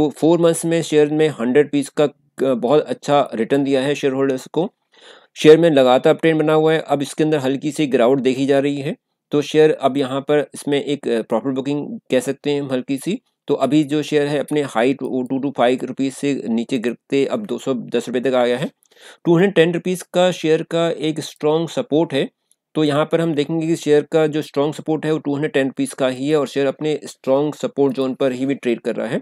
तो 4 मंथ्स में शेयर में 100 पीस का बहुत अच्छा रिटर्न दिया है शेयर होल्डर्स को। शेयर में लगातार ट्रेंड बना हुआ है, अब इसके अंदर हल्की सी गिरावट देखी जा रही है, तो शेयर अब यहाँ पर इसमें एक प्रॉफिट बुकिंग कह सकते हैं हम हल्की सी। तो अभी जो शेयर है अपने हाई 225 रुपीज़ से नीचे गिरते अब 210 रुपये तक आ गया है। 210 रुपीज़ का शेयर का एक स्ट्रॉन्ग सपोर्ट है, तो यहाँ पर हम देखेंगे कि शेयर का जो स्ट्रॉन्ग सपोर्ट है वो 210 रुपीज़ का ही है और शेयर अपने स्ट्रॉन्ग सपोर्ट जोन पर ही भी ट्रेड कर रहा है।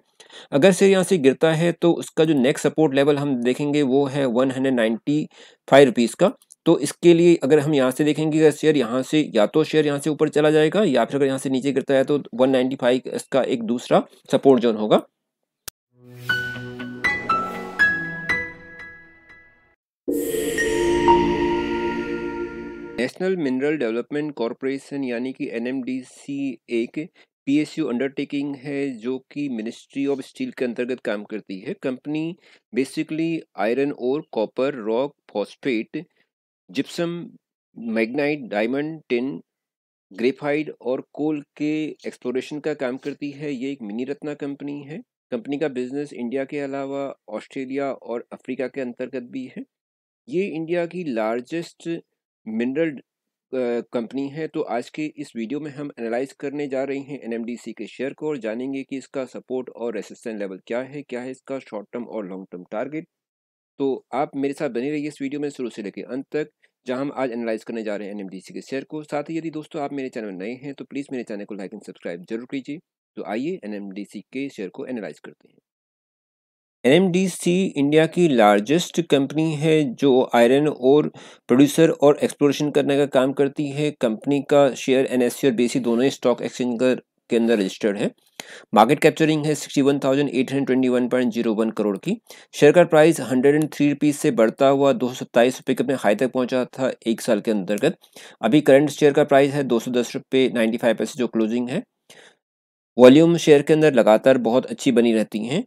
अगर शेयर यहाँ से गिरता है तो उसका जो नेक्स्ट सपोर्ट लेवल हम देखेंगे वो है 195 रुपीज़ का। तो इसके लिए अगर हम यहाँ से देखेंगे, अगर शेयर यहाँ से या तो शेयर यहाँ से ऊपर चला जाएगा या फिर अगर यहाँ से नीचे गिरता है तो 195 इसका एक दूसरा सपोर्ट जोन होगा। नेशनल मिनरल डेवलपमेंट कॉरपोरेशन यानी कि एनएमडीसी एक पीएसयू अंडरटेकिंग है जो कि मिनिस्ट्री ऑफ स्टील के अंतर्गत काम करती है। कंपनी बेसिकली आयरन और copper, rock, phosphate, gypsum, Magnite, diamond, tin, graphite और कोल के एक्सप्लोरेशन का काम करती है। ये एक मिनी रत्ना कंपनी है। कंपनी का बिजनेस इंडिया के अलावा ऑस्ट्रेलिया और अफ्रीका के अंतर्गत भी है। ये इंडिया की लार्जेस्ट मिनरल कंपनी है। तो आज के इस वीडियो में हम एनालाइज करने जा रहे हैं एनएमडीसी के शेयर को और जानेंगे कि इसका सपोर्ट और रेसिस्टेंस लेवल क्या है इसका शॉर्ट टर्म और लॉन्ग टर्म टारगेट। तो आप मेरे साथ बने रहिए इस वीडियो में शुरू से लेकर अंत तक, जहां हम आज एनालाइज करने जा रहे हैं एनएमडीसी के शेयर को। साथ ही यदि दोस्तों आप मेरे चैनल में नए हैं तो प्लीज़ मेरे चैनल को लाइक एंड सब्सक्राइब जरूर कीजिए। तो आइए एनएमडीसी के शेयर को एनालाइज करते हैं। एनएमडीसी इंडिया की लार्जेस्ट कंपनी है जो आयरन और प्रोड्यूसर और एक्सप्लोरेशन करने का काम करती है। कंपनी का शेयर एनएससी और बीएसई दोनों ही स्टॉक एक्सचेंज के अंदर रजिस्टर्ड है। मार्केट कैप्चरिंग है 61,821.01 करोड़ की। शेयर का प्राइस 103 रुपीज़ से बढ़ता हुआ 227 रुपये के अपने हाई तक पहुंचा था एक साल के अंतर्गत। अभी करंट शेयर का प्राइस है 210 रुपये 95 पैसे जो क्लोजिंग है। वॉल्यूम शेयर के अंदर लगातार बहुत अच्छी बनी रहती हैं।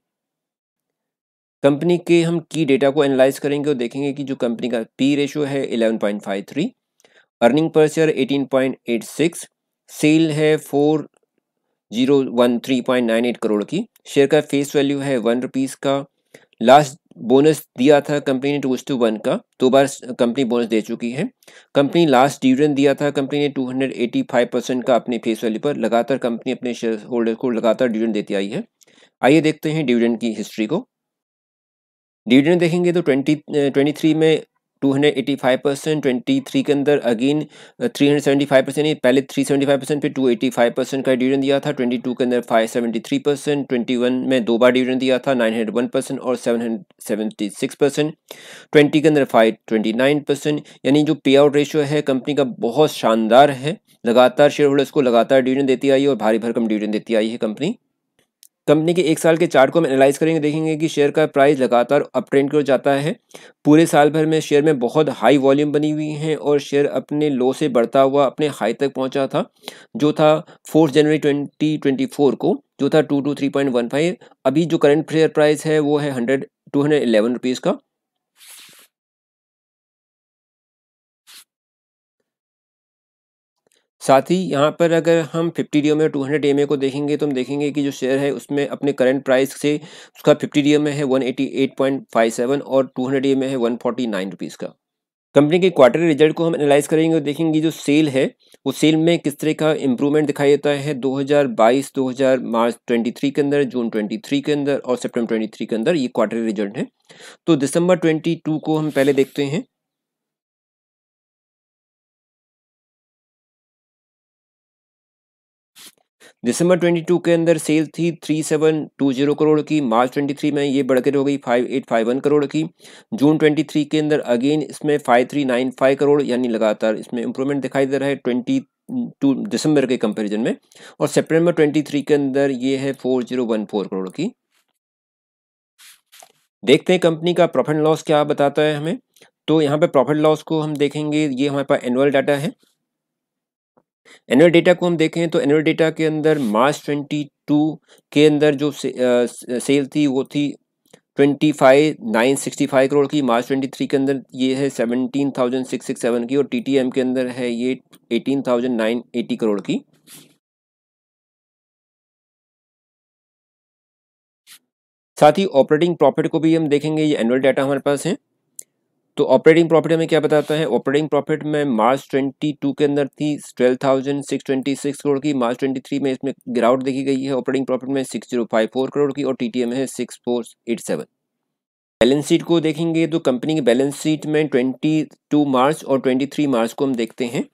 कंपनी के हम की डेटा को एनालाइज करेंगे और देखेंगे कि जो कंपनी का पी रेशियो है 11.53, अर्निंग पर शेयर 18.86, सेल है 4013.98 करोड़ की, शेयर का फेस वैल्यू है 1 रुपीज़ का। लास्ट बोनस दिया था कंपनी ने 2:1 का, 2 बार कंपनी बोनस दे चुकी है। कंपनी लास्ट डिविडेंड दिया था कंपनी ने 285% का अपने फेस वैल्यू पर। लगातार कंपनी अपने शेयर होल्डर को लगातार डिविडेंड देती आई है। आइए देखते हैं डिविडेंड की हिस्ट्री को। डिविडेंड देखेंगे तो 23 में 285%, 23 के अंदर अगेन 375%, नहीं पहले 375% फिर 285% का डिविडेंड दिया था। 22 के अंदर 573%, 21 में 2 बार डिविडेंड दिया था 901% और 776%, 20 के अंदर 529%। यानी जो पे आउट रेशियो है कंपनी का बहुत शानदार है। लगातार शेयर होल्डर्स को लगातार डिविडेंड देती आई है और भारी भरकम डिविडेंड देती आई है कंपनी। कंपनी के एक साल के चार्ट को हम एनालाइज करेंगे, देखेंगे कि शेयर का प्राइस लगातार अप ट्रेंड की ओर जाता है। पूरे साल भर में शेयर में बहुत हाई वॉल्यूम बनी हुई है और शेयर अपने लो से बढ़ता हुआ अपने हाई तक पहुंचा था जो था 4 जनवरी 2024 को, जो था 223.15। अभी जो करंट शेयर प्राइस है वो है 211 रुपीज़ का। साथ ही यहाँ पर अगर हम 50 डीओ में और 200 डीएमए को देखेंगे तो हम देखेंगे कि जो शेयर है उसमें अपने करंट प्राइस से उसका 50 डीओ में है 188.57 और 200 डीएमए में है 149 रुपीज़ का। कंपनी के क्वार्टरली रिजल्ट को हम एनालाइज करेंगे और देखेंगे जो सेल है वो सेल में किस तरह का इंप्रूवमेंट दिखाई देता है 2022, 2000 मार्च 23 के अंदर, जून 23 के अंदर और सितंबर 23 के अंदर। ये क्वार्टरली रिजल्ट है। तो दिसंबर 22 को हम पहले देखते हैं। दिसंबर 22 के अंदर सेल थी 3720 करोड़ की। मार्च 23 में ये बढ़कर हो गई 5851 करोड़ की। जून 23 के अंदर अगेन इसमें 5395 करोड़, यानी लगातार इसमें इंप्रूवमेंट दिखाई दे रहा है 22 दिसंबर के कंपैरिजन में। और सितंबर 23 के अंदर ये है 4014 करोड़ की। देखते हैं कंपनी का प्रॉफिट लॉस क्या बताता है हमें। तो यहाँ पे प्रॉफिट लॉस को हम देखेंगे, ये हमारे पास एनुअल डाटा है। एनुअल डेटा को हम देखें तो एनुअल डेटा के अंदर मार्च 22 के अंदर जो सेल थी वो थी 25,965 करोड़ की। मार्च 23 के अंदर ये है 17,667 की और टीटीएम के अंदर है ये 18,980 करोड़ की। साथ ही ऑपरेटिंग प्रॉफिट को भी हम देखेंगे, ये एनुअल डाटा हमारे पास है। तो ऑपरेटिंग प्रॉफिट हमें क्या बताता है, ऑपरेटिंग प्रॉफिट में मार्च 22 के अंदर थी 12,626 करोड़ की, मार्च 23 में इसमें गिरावट देखी गई है ऑपरेटिंग प्रॉफिट में 6054 करोड़ की, और टीटीएम है 6487। बैलेंस शीट को देखेंगे तो कंपनी की बैलेंस शीट में 22 मार्च और 23 मार्च को हम देखते हैं।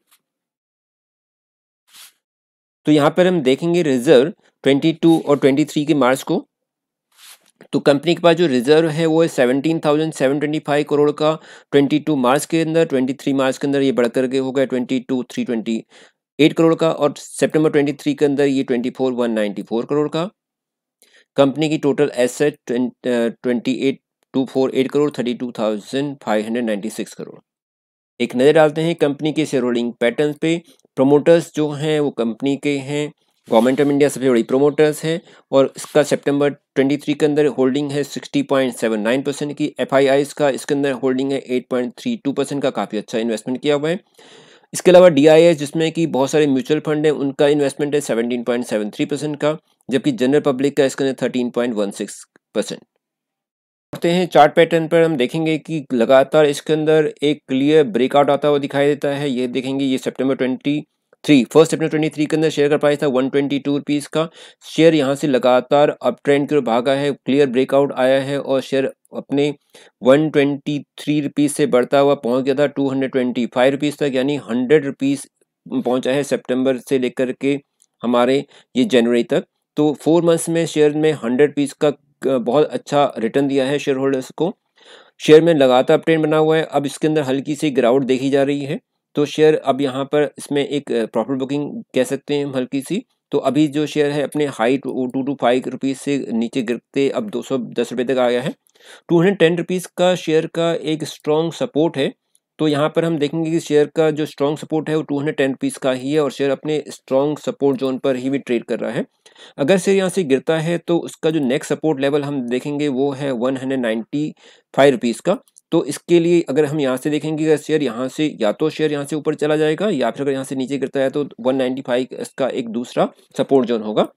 तो यहाँ पर हम देखेंगे रिजर्व 22 और 23 के मार्च को, तो कंपनी के पास जो रिजर्व है वो है 17,725 करोड़ का 22 मार्च के अंदर, 23 मार्च के अंदर ये बढ़कर के हो गया 22,328 करोड़ का, और सितंबर 23 के अंदर ये 24,194 करोड़ का। कंपनी की टोटल एसेट 28,248 करोड़, 32,596 करोड़। एक नज़र डालते हैं कंपनी के शेयर होल्डिंग पैटर्न पे। प्रोमोटर्स जो हैं वो कंपनी के हैं, गवर्नमेंट ऑफ इंडिया सबसे बड़ी प्रोमोटर्स है, और इसका सितंबर 23 के अंदर होल्डिंग है 60.79% की। एफआईआईज का इसके अंदर होल्डिंग है 8.32% का, काफ़ी अच्छा इन्वेस्टमेंट किया हुआ है। इसके अलावा डीआईएस जिसमें कि बहुत सारे म्यूचुअल फंड है, उनका इन्वेस्टमेंट है 17.73% का, जबकि जनरल पब्लिक का इसके अंदर 13.16%। करते हैं चार्ट पैटर्न पर, हम देखेंगे कि लगातार इसके अंदर एक क्लियर ब्रेकआउट आता हुआ दिखाई देता है। ये देखेंगे, ये सितंबर 23 के अंदर शेयर का प्राइस था 122 रुपीज़ का। शेयर यहाँ से लगातार अप ट्रेंड की ओर भागा है, क्लियर ब्रेकआउट आया है और शेयर अपने 123 रुपीज़ से बढ़ता हुआ पहुँच गया था 225 रुपीज़ तक, यानी 100 रुपीज़ पहुँचा है सितंबर से लेकर के हमारे ये जनवरी तक। तो 4 मंथ्स में शेयर में 100 रुपीज़ का बहुत अच्छा रिटर्न दिया है शेयर होल्डर्स को। शेयर में लगातार ट्रेंड बना हुआ है, अब इसके अंदर हल्की सी गिरावट देखी जा रही है, तो शेयर अब यहाँ पर इसमें एक प्रॉफिट बुकिंग कह सकते हैं हम हल्की सी। तो अभी जो शेयर है अपने हाई 225 रुपीज़ से नीचे गिरते अब 210 रुपये तक आ गया है। 210 रुपीज़ का शेयर का एक स्ट्रॉन्ग सपोर्ट है, तो यहाँ पर हम देखेंगे कि शेयर का जो स्ट्रॉन्ग सपोर्ट है वो 210 रुपीज़ का ही है, और शेयर अपने स्ट्रॉन्ग सपोर्ट जोन पर ही भी ट्रेड कर रहा है। अगर शेयर यहाँ से गिरता है तो उसका जो नेक्स्ट सपोर्ट लेवल हम देखेंगे वो है 195 रुपीज़ का। तो इसके लिए अगर हम यहाँ से देखेंगे, अगर शेयर यहाँ से या तो शेयर यहाँ से ऊपर चला जाएगा, या फिर अगर यहाँ से नीचे गिरता है तो 195 इसका एक दूसरा सपोर्ट जोन होगा।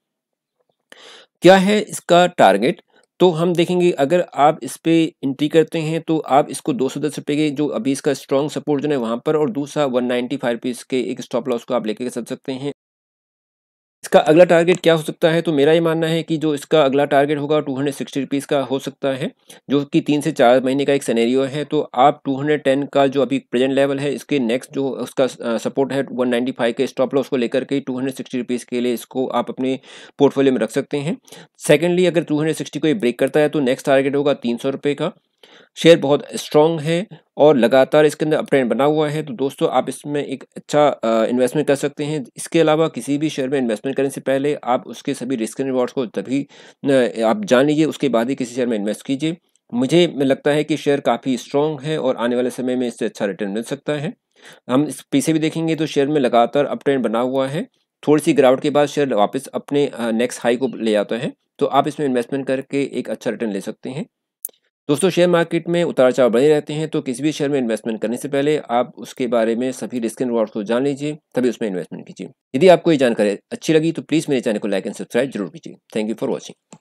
क्या है इसका टारगेट, तो हम देखेंगे अगर आप इस पे एंट्री करते हैं तो आप इसको 210 रुपये के जो अभी इसका स्ट्रॉन्ग सपोर्ट जोन है वहाँ पर, और दूसरा 195 रुपीज़ के एक स्टॉप लॉस को आप लेके चल सकते हैं। इसका अगला टारगेट क्या हो सकता है, तो मेरा ये मानना है कि जो इसका अगला टारगेट होगा 260 रुपीज़ का हो सकता है, जो कि 3 से 4 महीने का एक सिनेरियो है। तो आप 210 का जो अभी प्रेजेंट लेवल है, इसके नेक्स्ट जो उसका सपोर्ट है 195 के स्टॉप लॉस को लेकर के 260 रुपीज़ के लिए इसको आप अपने पोर्टफोलियो में रख सकते हैं। सेकेंडली, अगर 260 को ये ब्रेक करता है तो नेक्स्ट टारगेट होगा 300 रुपये का। शेयर बहुत स्ट्रॉन्ग है और लगातार इसके अंदर अप ट्रेंड बना हुआ है, तो दोस्तों आप इसमें एक अच्छा इन्वेस्टमेंट कर सकते हैं। इसके अलावा किसी भी शेयर में इन्वेस्टमेंट करने से पहले आप उसके सभी रिस्क एंड रिवॉर्ड्स को तभी आप जान लीजिए, उसके बाद ही किसी शेयर में इन्वेस्ट कीजिए। मुझे लगता है कि शेयर काफ़ी स्ट्रॉन्ग है और आने वाले समय में इससे अच्छा रिटर्न मिल सकता है। हम इस पीछे भी देखेंगे तो शेयर में लगातार अप ट्रेंड बना हुआ है, थोड़ी सी गिरावट के बाद शेयर वापस अपने नेक्स्ट हाई को ले आता है, तो आप इसमें इन्वेस्टमेंट करके एक अच्छा रिटर्न ले सकते हैं। दोस्तों, शेयर मार्केट में उतार चढ़ाव बने रहते हैं, तो किसी भी शेयर में इन्वेस्टमेंट करने से पहले आप उसके बारे में सभी रिस्क एंड रिवॉर्ड्स को जान लीजिए, तभी उसमें इन्वेस्टमेंट कीजिए। यदि आपको ये जानकारी अच्छी लगी तो प्लीज़ मेरे चैनल को लाइक एंड सब्सक्राइब जरूर कीजिए। Thank you for watching.